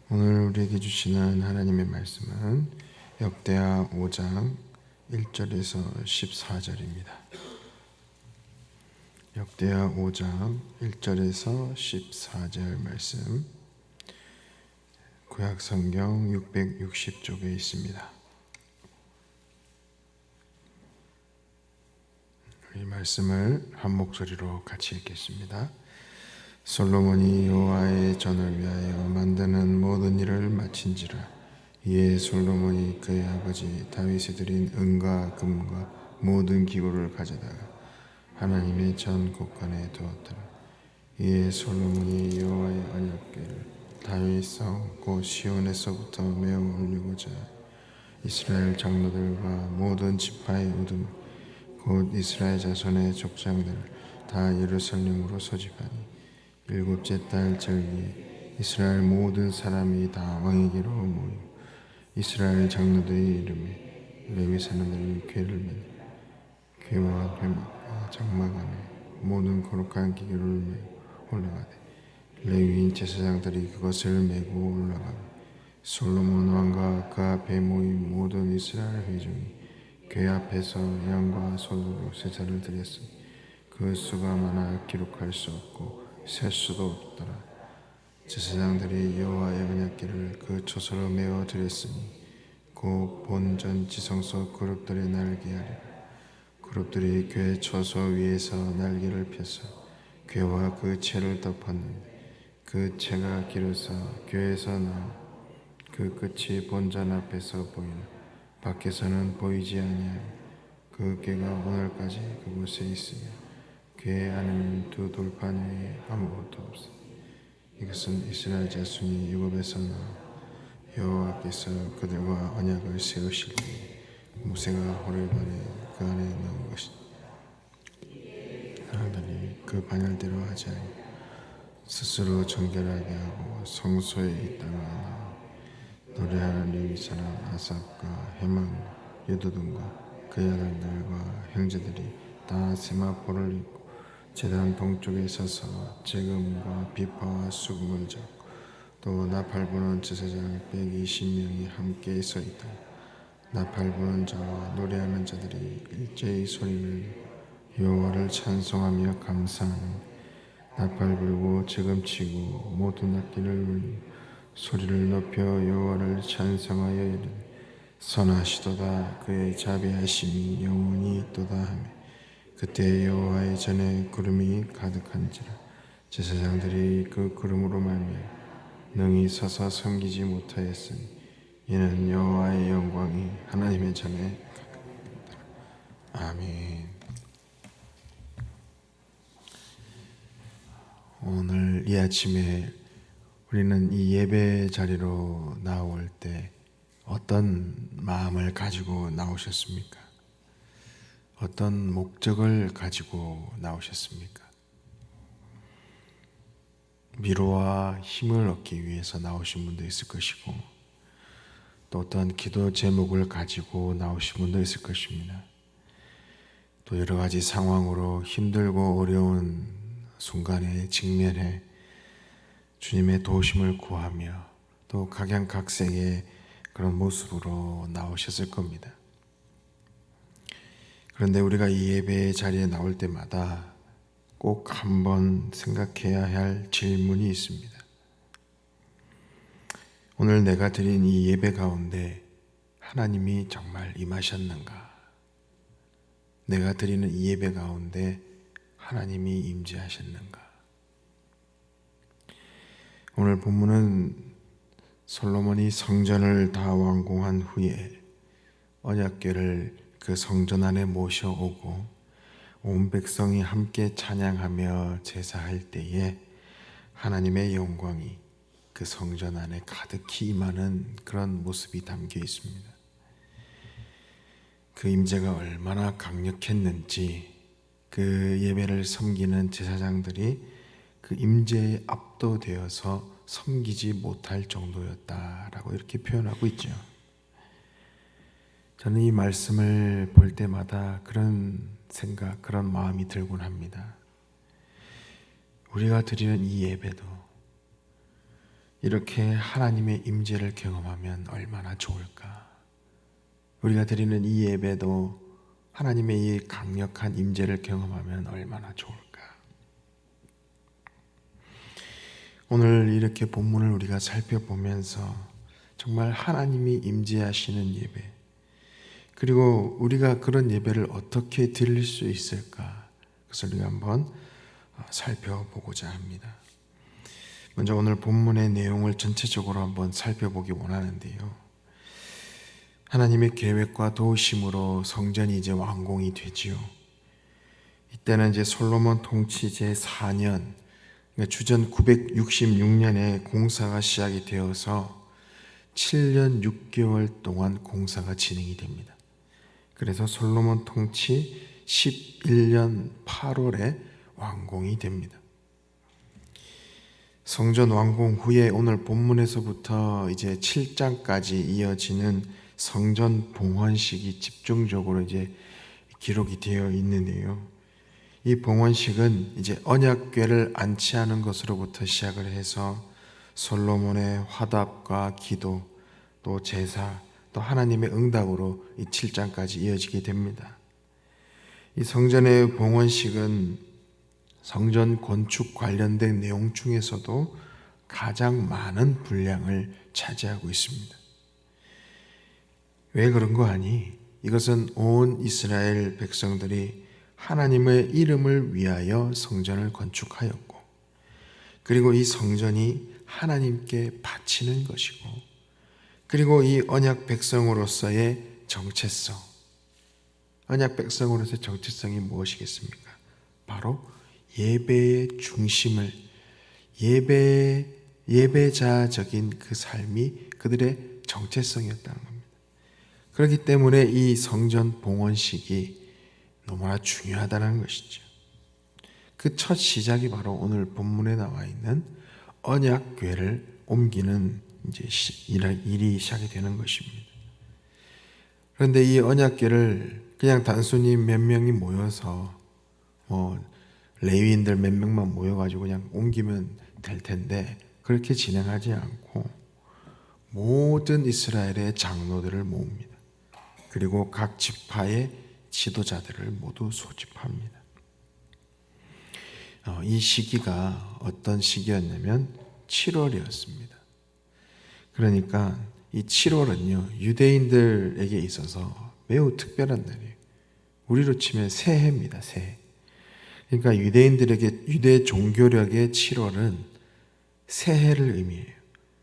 오늘 우리에게 주시는 하나님의 말씀은 역대하 5장 1절에서 14절입니다. 역대하 5장 1절에서 14절 말씀, 구약성경 660쪽에 있습니다. 이 말씀을 한 목소리로 같이 읽겠습니다. 솔로몬이 여호와의 전을 위하여 만드는 모든 일을 마친지라. 이에 솔로몬이 그의 아버지 다윗이 드린 은과 금과 모든 기구를 가져다가 하나님의 전 곳간에 두었더라. 이에 솔로몬이 여호와의 언약궤를 다윗 성 곧 시온에서부터 메어 올리고자 이스라엘 장로들과 모든 지파의 우두머리 곧 이스라엘 자손의 족장들을 다 예루살렘으로 소집하니 일곱째 달 절기에 이스라엘 모든 사람이 다 왕에게로 모이고 이스라엘 장로들의 이름에 레위 사람들이 궤를 메고 궤와 회막과 장막 안에 모든 거룩한 기구를 메고 올라가되 레위인 제사장들이 그것을 메고 올라가고 솔로몬 왕과 그 앞에 모인 모든 이스라엘 회중이 궤 앞에서 양과 소로 제사를 드렸으니 그 수가 많아 기록할 수 없고 셀 수도 없더라. 제사장들이 여호와의 언약궤를 그 초소로 메어 드렸으니 곧 본전 지성소 그룹들의 날개하리라. 그룹들이 궤 초소 위에서 날개를 펴서 궤와 그 채를 덮었는데 그 채가 길어서 궤에서 나와 그 끝이 본전 앞에서 보이나 밖에서는 보이지 아니하며 그 궤가 오늘까지 그곳에 있으며 궤 안에는 두 돌판 외에 아무것도 없어. 이것은 이스라엘 자손이 애굽에서 나와 여호와께서 그들과 언약을 세우실 때 모세가 호렙산에 그 안에 넣은 것이다. 사람들이 그 반열대로 하지 아니하고 스스로 정결하게 하고 성소에 있다가 나와 노래하는 레위 사람 아삽과 헤만과 여두둔과 그의 아들들과 형제들이 다 세마포를 입고 제단 동쪽에 서서 재금과 비파와 수금을 잡고 또 나팔 부는 제사장 120명이 함께 서 있다. 나팔 부는 자와 노래하는 자들이 일제히 소리를 내고 여호와를 찬송하며 감사하는 나팔 불고 재금치고 모든 악기를 울리고 소리를 높여 여호와를 찬송하여 이르되 선하시도다. 그의 자비하심이 영원히 있도다 하며 그때 여호와의 전에 구름이 가득한지라. 제사장들이 그 구름으로 말미암아 능히 서서 섬기지 못하였으니 이는 여호와의 영광이 하나님의 전에 가득하더라. 아멘. 오늘 이 아침에 우리는 이 예배 자리로 나올 때 어떤 마음을 가지고 나오셨습니까? 어떤 목적을 가지고 나오셨습니까? 위로와 힘을 얻기 위해서 나오신 분도 있을 것이고 또 어떤 기도 제목을 가지고 나오신 분도 있을 것입니다. 또 여러 가지 상황으로 힘들고 어려운 순간에 직면해 주님의 도우심을 구하며 또 각양각색의 그런 모습으로 나오셨을 겁니다. 그런데 우리가 이 예배 자리에 나올 때마다 꼭 한번 생각해야 할 질문이 있습니다. 오늘 내가 드린 이 예배 가운데 하나님이 정말 임하셨는가? 내가 드리는 이 예배 가운데 하나님이 임재하셨는가? 오늘 본문은 솔로몬이 성전을 다 완공한 후에 언약궤를 그 성전 안에 모셔오고 온 백성이 함께 찬양하며 제사할 때에 하나님의 영광이 그 성전 안에 가득히 임하는 그런 모습이 담겨 있습니다. 그 임재가 얼마나 강력했는지 그 예배를 섬기는 제사장들이 그 임재에 압도되어서 섬기지 못할 정도였다라고 이렇게 표현하고 있죠. 저는 이 말씀을 볼 때마다 그런 생각, 그런 마음이 들곤 합니다. 우리가 드리는 이 예배도 이렇게 하나님의 임재를 경험하면 얼마나 좋을까. 우리가 드리는 이 예배도 하나님의 이 강력한 임재를 경험하면 얼마나 좋을까. 오늘 이렇게 본문을 우리가 살펴보면서 정말 하나님이 임재하시는 예배, 그리고 우리가 그런 예배를 어떻게 드릴 수 있을까, 그것을 우리가 한번 살펴보고자 합니다. 먼저 오늘 본문의 내용을 전체적으로 한번 살펴보기 원하는데요. 하나님의 계획과 도우심으로 성전이 이제 완공이 되지요. 이때는 이제 솔로몬 통치 제4년, 주전 966년에 공사가 시작이 되어서 7년 6개월 동안 공사가 진행이 됩니다. 그래서 솔로몬 통치 11년 8월에 완공이 됩니다. 성전 완공 후에 오늘 본문에서부터 이제 7장까지 이어지는 성전 봉헌식이 집중적으로 이제 기록이 되어 있는데요. 이 봉헌식은 이제 언약궤를 안치하는 것으로부터 시작을 해서 솔로몬의 화답과 기도, 또 제사, 또 하나님의 응답으로 이 7장까지 이어지게 됩니다. 이 성전의 봉헌식은 성전 건축 관련된 내용 중에서도 가장 많은 분량을 차지하고 있습니다. 왜 그런 거 아니? 이것은 온 이스라엘 백성들이 하나님의 이름을 위하여 성전을 건축하였고, 그리고 이 성전이 하나님께 바치는 것이고, 그리고 이 언약 백성으로서의 정체성, 언약 백성으로서의 정체성이 무엇이겠습니까? 바로 예배의 중심을, 예배자적인 그 삶이 그들의 정체성이었다는 겁니다. 그렇기 때문에 이 성전 봉헌식이 너무나 중요하다는 것이죠. 그 첫 시작이 바로 오늘 본문에 나와 있는 언약궤를 옮기는 이제 일이 시작이 되는 것입니다. 그런데 이 언약궤를 그냥 단순히 몇 명이 모여서 레위인들 몇 명만 모여가지고 그냥 옮기면 될 텐데, 그렇게 진행하지 않고 모든 이스라엘의 장로들을 모읍니다. 그리고 각 지파의 지도자들을 모두 소집합니다. 이 시기가 어떤 시기였냐면 7월이었습니다. 그러니까 이 7월은요, 유대인들에게 있어서 매우 특별한 날이에요. 우리로 치면 새해입니다. 새해. 그러니까 유대인들에게, 유대 종교력의 7월은 새해를 의미해요.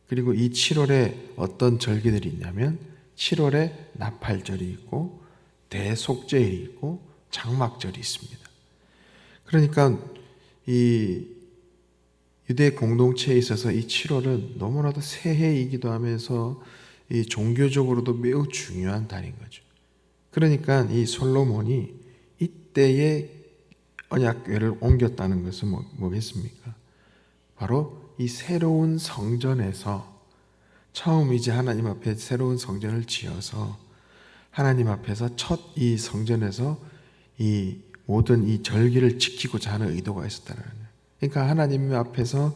그리고 이 7월에 어떤 절기들이 있냐면 7월에 나팔절이 있고 대속죄일이 있고 장막절이 있습니다. 그러니까 이 유대 공동체에 있어서 이 7월은 너무나도 새해이기도 하면서 이 종교적으로도 매우 중요한 달인 거죠. 그러니까 이 솔로몬이 이때에 언약궤를 옮겼다는 것은 뭐겠습니까? 바로 이 새로운 성전에서 처음 이제 하나님 앞에 새로운 성전을 지어서 하나님 앞에서 첫 이 성전에서 이 모든 이 절기를 지키고자 하는 의도가 있었다는 거예요. 그러니까 하나님 앞에서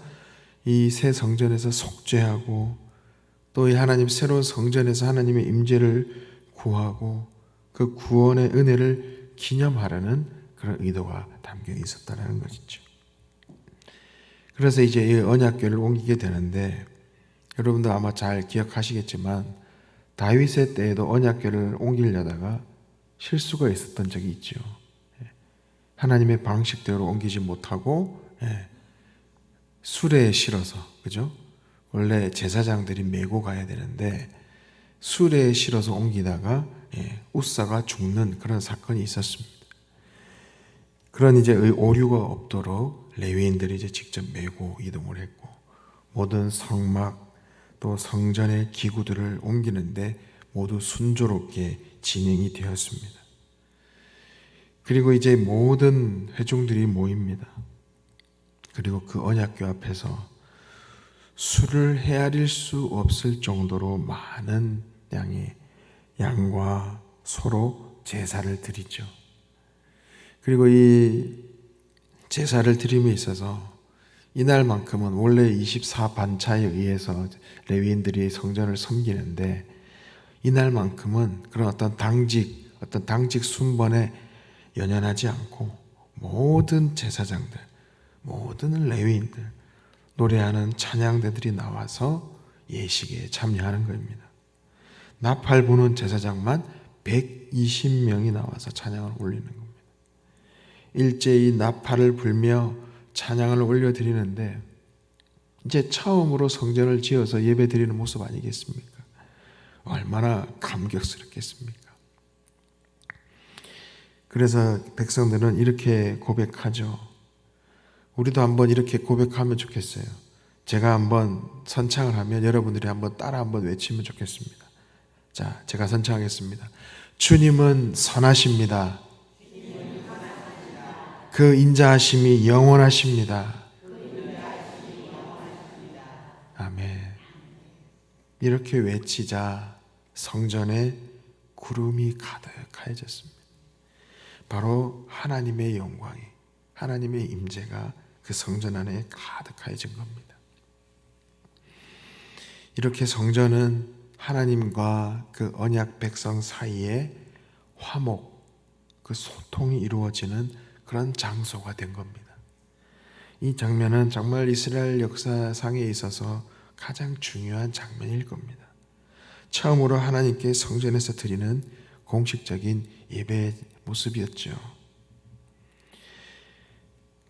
이 새 성전에서 속죄하고, 또 이 하나님 새로운 성전에서 하나님의 임재를 구하고 그 구원의 은혜를 기념하라는 그런 의도가 담겨 있었다는 것이죠. 그래서 이제 이 언약궤를 옮기게 되는데, 여러분도 아마 잘 기억하시겠지만 다윗의 때에도 언약궤를 옮기려다가 실수가 있었던 적이 있죠. 하나님의 방식대로 옮기지 못하고 수레에 실어서, 그죠? 원래 제사장들이 메고 가야 되는데 수레에 실어서 옮기다가 우사가 죽는 그런 사건이 있었습니다. 그런 이제 오류가 없도록 레위인들이 이제 직접 메고 이동을 했고, 모든 성막 또 성전의 기구들을 옮기는데 모두 순조롭게 진행이 되었습니다. 그리고 이제 모든 회중들이 모입니다. 그리고 그 언약궤 앞에서 수를 헤아릴 수 없을 정도로 많은 양의 양과 소로 제사를 드리죠. 그리고 이 제사를 드림에 있어서 이날만큼은 원래 24반차에 의해서 레위인들이 성전을 섬기는데 이날만큼은 그런 어떤 당직 순번에 연연하지 않고 모든 제사장들, 모든 레위인들, 노래하는 찬양대들이 나와서 예식에 참여하는 겁니다. 나팔 부는 제사장만 120명이 나와서 찬양을 올리는 겁니다. 일제히 나팔을 불며 찬양을 올려드리는데 이제 처음으로 성전을 지어서 예배 드리는 모습 아니겠습니까? 얼마나 감격스럽겠습니까? 그래서 백성들은 이렇게 고백하죠. 우리도 한번 이렇게 고백하면 좋겠어요. 제가 한번 선창을 하면 여러분들이 한번 따라 한번 외치면 좋겠습니다. 자, 제가 선창하겠습니다. 주님은 선하십니다. 그 인자하심이 영원하십니다. 아멘. 이렇게 외치자 성전에 구름이 가득하여졌습니다. 바로 하나님의 영광이, 하나님의 임재가 그 성전 안에 가득하여진 겁니다. 이렇게 성전은 하나님과 그 언약 백성 사이에 화목, 그 소통이 이루어지는 그런 장소가 된 겁니다. 이 장면은 정말 이스라엘 역사상에 있어서 가장 중요한 장면일 겁니다. 처음으로 하나님께 성전에서 드리는 공식적인 예배의 모습이었죠.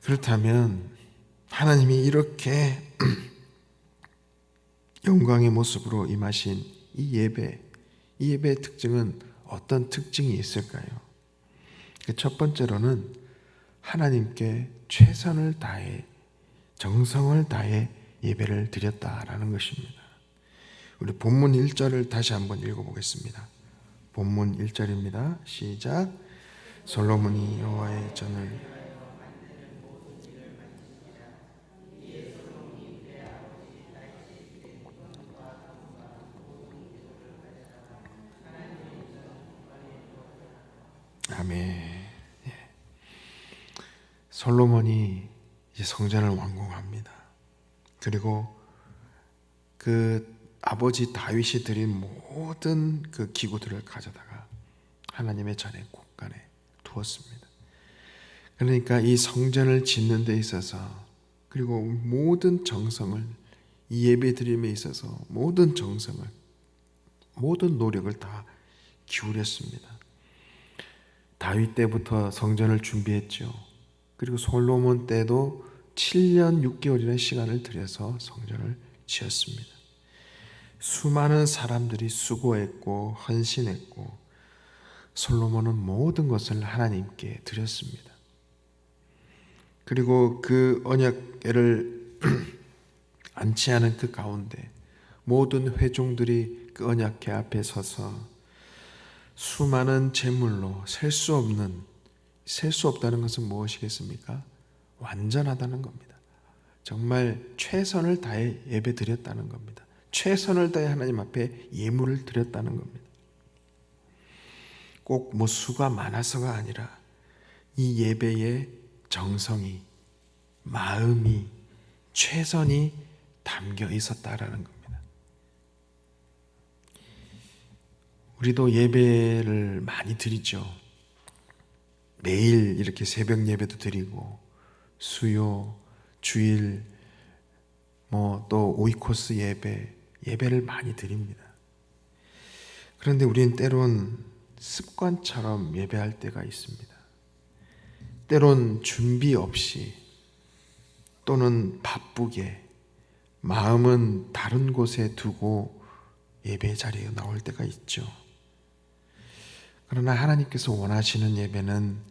그렇다면 하나님이 이렇게 영광의 모습으로 임하신 이 예배의 특징은 어떤 특징이 있을까요? 첫 번째로는 하나님께 최선을 다해, 정성을 다해 예배를 드렸다라는 것입니다. 우리 본문 1절을 다시 한번 읽어보겠습니다. 본문 1절입니다. 시작. 솔로몬이 여호와의 전을 아멘. 솔로몬이 이제 성전을 완공합니다. 그리고 그 아버지 다윗이 드린 모든 그 기구들을 가져다가 하나님의 전에 곳간에 두었습니다. 그러니까 이 성전을 짓는 데 있어서 그리고 모든 정성을, 이 예배 드림에 있어서 모든 정성을, 모든 노력을 다 기울였습니다. 다윗 때부터 성전을 준비했죠. 그리고 솔로몬 때도 7년 6개월이라는 시간을 들여서 성전을 지었습니다. 수많은 사람들이 수고했고 헌신했고 솔로몬은 모든 것을 하나님께 드렸습니다. 그리고 그 언약궤를 안치하는 그 가운데 모든 회중들이 그 언약궤 앞에 서서 수많은 제물로 셀 수 없다는 것은 무엇이겠습니까? 완전하다는 겁니다. 정말 최선을 다해 예배 드렸다는 겁니다. 최선을 다해 하나님 앞에 예물을 드렸다는 겁니다. 꼭 뭐 수가 많아서가 아니라 이 예배의 정성이, 마음이, 최선이 담겨 있었다라는 겁니다. 우리도 예배를 많이 드리죠. 매일 이렇게 새벽 예배도 드리고 수요, 주일, 또 오이코스 예배를 많이 드립니다. 그런데 우리는 때론 습관처럼 예배할 때가 있습니다. 때론 준비 없이 또는 바쁘게 마음은 다른 곳에 두고 예배 자리에 나올 때가 있죠. 그러나 하나님께서 원하시는 예배는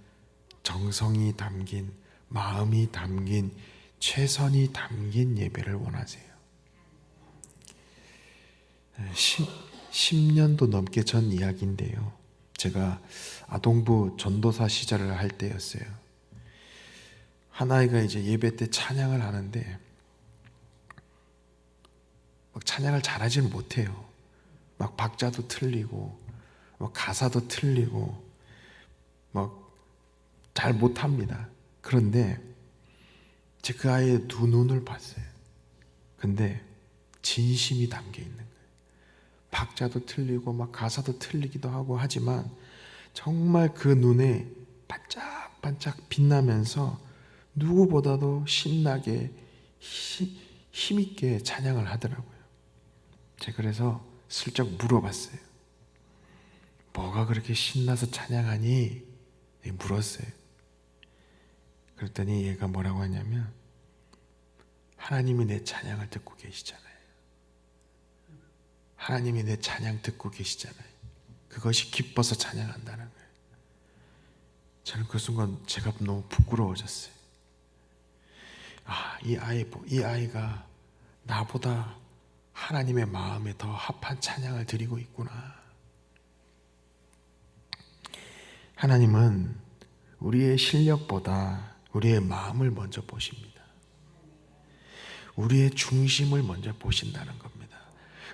정성이 담긴, 마음이 담긴, 최선이 담긴 예배를 원하세요. 10년도 넘게 전 이야기인데요. 제가 아동부 전도사 시절을 할 때였어요. 하나이가 이제 예배 때 찬양을 하는데 막 찬양을 잘하지는 못해요. 막 박자도 틀리고 가사도 틀리고 막 잘 못합니다. 그런데 제가 그 아이의 두 눈을 봤어요. 근데 진심이 담겨 있는 거예요. 박자도 틀리고 막 가사도 틀리기도 하고 하지만 정말 그 눈에 반짝반짝 빛나면서 누구보다도 신나게 힘있게 찬양을 하더라고요. 제가 그래서 슬쩍 물어봤어요. 뭐가 그렇게 신나서 찬양하니? 물었어요. 그랬더니 얘가 뭐라고 하냐면 하나님이 내 찬양을 듣고 계시잖아요. 하나님이 내 찬양 듣고 계시잖아요. 그것이 기뻐서 찬양한다는 거예요. 저는 그 순간 제가 너무 부끄러워졌어요. 이 아이가 나보다 하나님의 마음에 더 합한 찬양을 드리고 있구나. 하나님은 우리의 실력보다 우리의 마음을 먼저 보십니다. 우리의 중심을 먼저 보신다는 겁니다.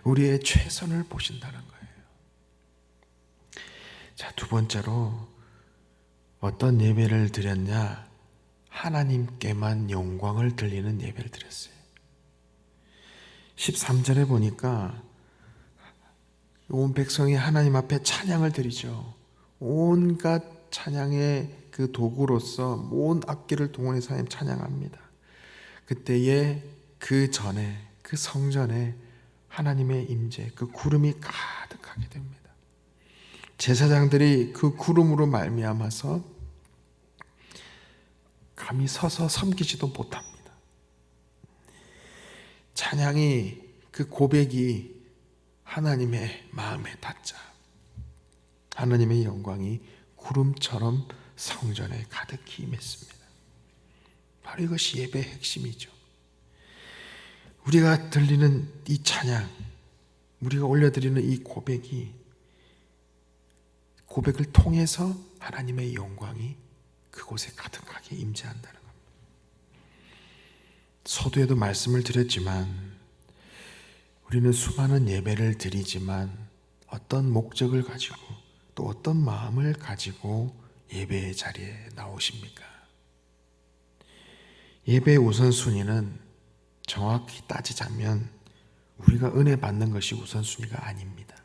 우리의 최선을 보신다는 거예요. 자, 두 번째로 어떤 예배를 드렸냐? 하나님께만 영광을 돌리는 예배를 드렸어요. 13절에 보니까 온 백성이 하나님 앞에 찬양을 드리죠. 온갖 찬양의 그 도구로서 온 악기를 동원해서 하나님 찬양합니다. 그때에 그 전에 그 성전에 하나님의 임재, 그 구름이 가득하게 됩니다. 제사장들이 그 구름으로 말미암아서 감히 서서 섬기지도 못합니다. 찬양이, 그 고백이 하나님의 마음에 닿자 하나님의 영광이 구름처럼 성전에 가득히 임했습니다. 바로 이것이 예배의 핵심이죠. 우리가 들리는 이 찬양, 우리가 올려드리는 이 고백을 통해서 하나님의 영광이 그곳에 가득하게 임재한다는 겁니다. 서두에도 말씀을 드렸지만 우리는 수많은 예배를 드리지만 어떤 목적을 가지고 또 어떤 마음을 가지고 예배의 자리에 나오십니까? 예배의 우선순위는 정확히 따지자면 우리가 은혜 받는 것이 우선순위가 아닙니다.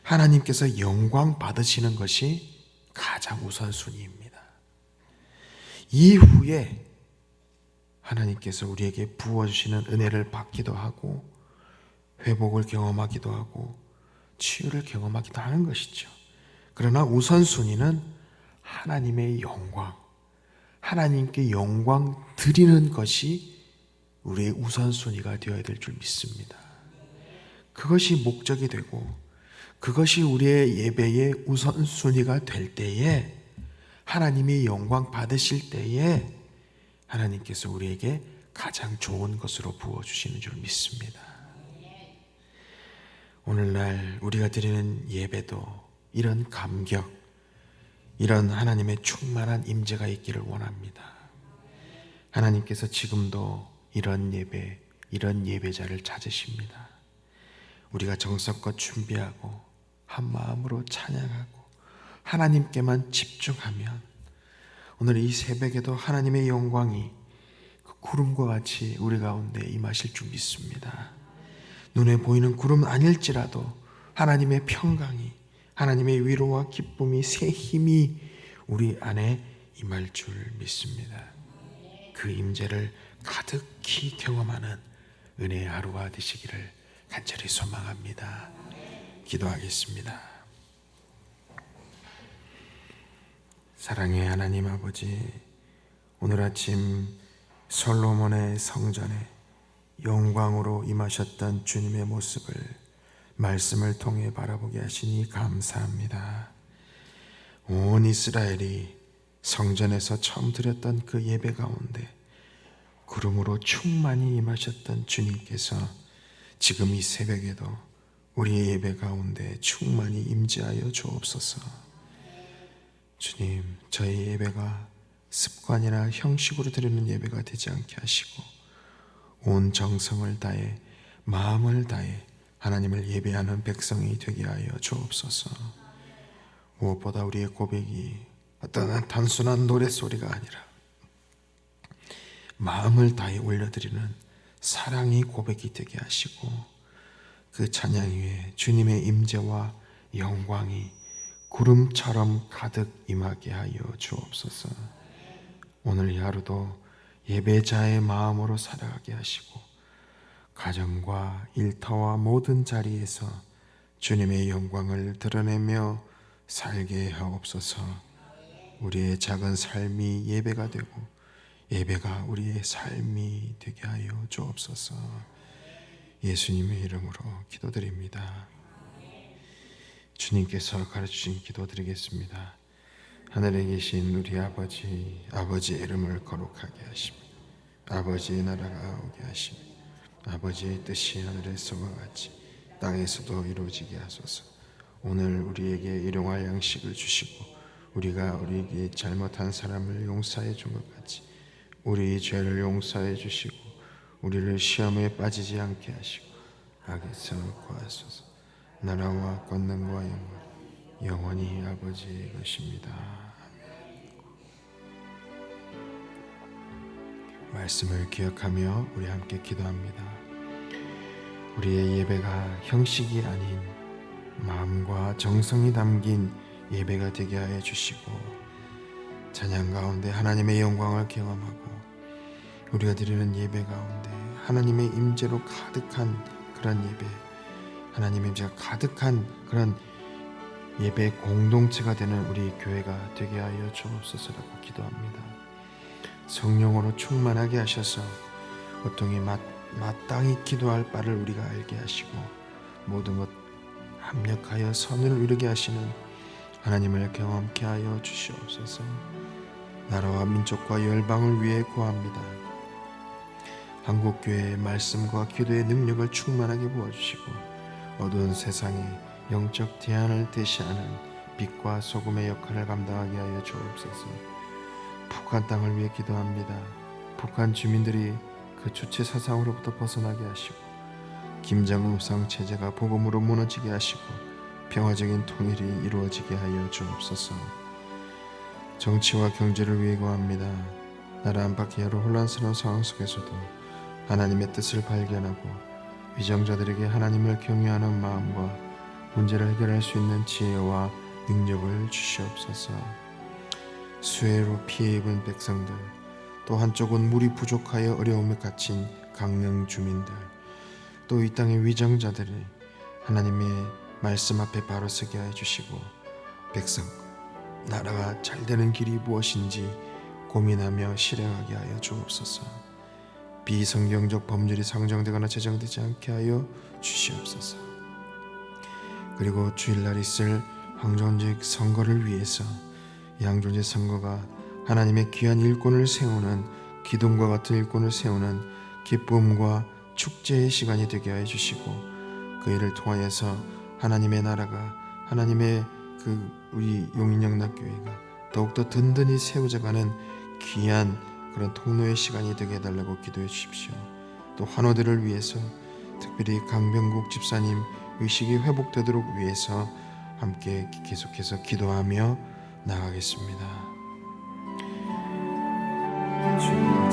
하나님께서 영광 받으시는 것이 가장 우선순위입니다. 이후에 하나님께서 우리에게 부어주시는 은혜를 받기도 하고 회복을 경험하기도 하고 치유를 경험하기도 하는 것이죠. 그러나 우선순위는 하나님의 영광, 하나님께 영광 드리는 것이 우리의 우선순위가 되어야 될 줄 믿습니다. 그것이 목적이 되고 그것이 우리의 예배의 우선순위가 될 때에 하나님이 영광 받으실 때에 하나님께서 우리에게 가장 좋은 것으로 부어주시는 줄 믿습니다. 오늘날 우리가 드리는 예배도 이런 감격, 이런 하나님의 충만한 임재가 있기를 원합니다. 하나님께서 지금도 이런 예배, 이런 예배자를 찾으십니다. 우리가 정성껏 준비하고 한 마음으로 찬양하고 하나님께만 집중하면 오늘 이 새벽에도 하나님의 영광이 그 구름과 같이 우리 가운데 임하실 줄 믿습니다. 눈에 보이는 구름은 아닐지라도 하나님의 평강이, 하나님의 위로와 기쁨이, 새 힘이 우리 안에 임할 줄 믿습니다. 그 임재를 가득히 경험하는 은혜의 하루가 되시기를 간절히 소망합니다. 기도하겠습니다. 사랑의 하나님 아버지, 오늘 아침 솔로몬의 성전에 영광으로 임하셨던 주님의 모습을 말씀을 통해 바라보게 하시니 감사합니다. 온 이스라엘이 성전에서 처음 드렸던 그 예배 가운데 구름으로 충만히 임하셨던 주님께서 지금 이 새벽에도 우리의 예배 가운데 충만히 임재하여 주옵소서. 주님, 저희 예배가 습관이나 형식으로 드리는 예배가 되지 않게 하시고 온 정성을 다해 마음을 다해 하나님을 예배하는 백성이 되게 하여 주옵소서. 무엇보다 우리의 고백이 어떤 단순한 노랫소리가 아니라 마음을 다해 올려드리는 사랑의 고백이 되게 하시고 그 찬양 위에 주님의 임재와 영광이 구름처럼 가득 임하게 하여 주옵소서. 오늘 이 하루도 예배자의 마음으로 살아가게 하시고 가정과 일터와 모든 자리에서 주님의 영광을 드러내며 살게 하옵소서. 우리의 작은 삶이 예배가 되고 예배가 우리의 삶이 되게 하여 주옵소서. 예수님의 이름으로 기도드립니다. 주님께서 가르치신 기도드리겠습니다. 하늘에 계신 우리 아버지, 아버지의 이름을 거룩하게 하시며 아버지의 나라가 오게 하시며 아버지의 뜻이 하늘에서와 같이 땅에서도 이루어지게 하소서. 오늘 우리에게 일용할 양식을 주시고 우리가 우리에게 잘못한 사람을 용서해 준 것 같이 우리 죄를 용서해 주시고 우리를 시험에 빠지지 않게 하시고 악에서 구하소서. 나라와 권능과 영광 영원히 아버지의 것입니다. 말씀을 기억하며 우리 함께 기도합니다. 우리의 예배가 형식이 아닌 마음과 정성이 담긴 예배가 되게 하여 주시고 찬양 가운데 하나님의 영광을 경험하고 우리가 드리는 예배 가운데 하나님의 임재로 가득한 그런 예배, 하나님의 임재가 가득한 그런 예배 공동체가 되는 우리 교회가 되게 하여 주옵소서라고 기도합니다. 성령으로 충만하게 하셔서 고통이 마땅히 기도할 바를 우리가 알게 하시고 모든 것 합력하여 선을 이루게 하시는 하나님을 경험케 하여 주시옵소서. 나라와 민족과 열방을 위해 구합니다. 한국교회의 말씀과 기도의 능력을 충만하게 부어주시고 어두운 세상에 영적 대안을 대시하는 빛과 소금의 역할을 감당하게 하여 주옵소서. 북한 땅을 위해 기도합니다. 북한 주민들이 그 주체 사상으로부터 벗어나게 하시고 김정은상 체제가 복음으로 무너지게 하시고 평화적인 통일이 이루어지게 하여 주옵소서. 정치와 경제를 위해 구합니다. 나라 안팎의 여러 혼란스러운 상황 속에서도 하나님의 뜻을 발견하고 위정자들에게 하나님을 경외하는 마음과 문제를 해결할 수 있는 지혜와 능력을 주시옵소서. 수해로 피해 입은 백성들, 또 한쪽은 물이 부족하여 어려움에 갇힌 강릉 주민들, 또 이 땅의 위정자들이 하나님의 말씀 앞에 바로 서게 해주시고 백성, 나라가 잘 되는 길이 무엇인지 고민하며 실행하게 하여 주옵소서. 비성경적 법률이 상정되거나 제정되지 않게 하여 주시옵소서. 그리고 주일날 있을 황존직 선거를 위해서 양존직 선거가 하나님의 귀한 일꾼을 세우는 기둥과 같은 일꾼을 세우는 기쁨과 축제의 시간이 되게 하여 주시고 그 일을 통하여서 하나님의 나라가 하나님의 우리 용인영락교회가 더욱더 든든히 세워져가는 귀한 그런 통로의 시간이 되게 해달라고 기도해 주십시오. 또 환우들을 위해서 특별히 강병국 집사님 의식이 회복되도록 위해서 함께 계속해서 기도하며 나가겠습니다. 주님.